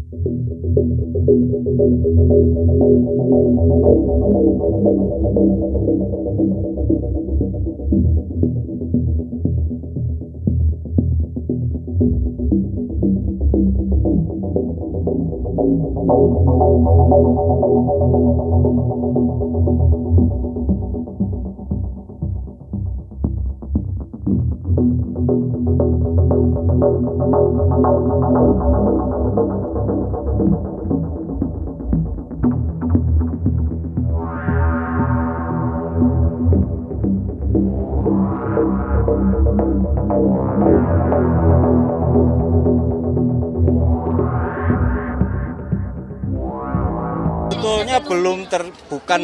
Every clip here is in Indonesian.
Sebetulnya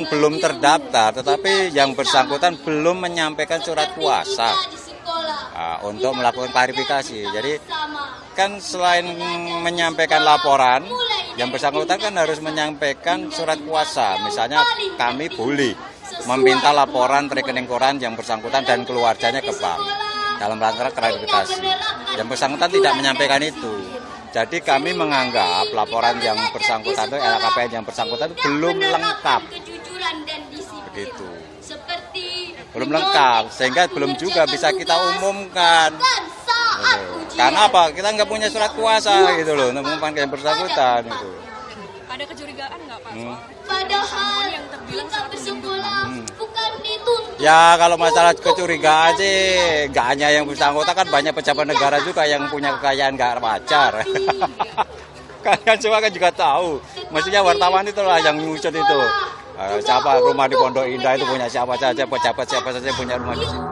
belum terdaftar, tetapi yang bersangkutan belum menyampaikan surat kuasa untuk melakukan klarifikasi. Jadi kan selain menyampaikan laporan, yang bersangkutan kan harus menyampaikan surat kuasa. Misalnya kami boleh meminta laporan rekening koran yang bersangkutan dan keluarganya ke bank dalam rangka klarifikasi. Yang bersangkutan tidak menyampaikan itu. Jadi kami menganggap laporan yang bersangkutan itu LHKPN yang bersangkutan itu belum lengkap. Begitu. Belum lengkap sehingga belum juga bisa kita umumkan. Gitu. Karena apa? Kita nggak punya surat kuasa gitu loh, mengumumkan yang bersangkutan itu. Ada kecurigaan nggak Pak? Padahal yang terbilang kita bersekolah bukan dituntut. Ya kalau masalah kecurigaan sih nggak hanya yang bersangkutan, kan banyak pejabat negara juga yang punya kekayaan nggak wajar. Kalian semua kan juga tahu. Maksudnya wartawan itulah yang ngusut itu. Siapa rumah di Pondok Indah itu punya siapa saja, pejabat siapa saja punya rumah di situ.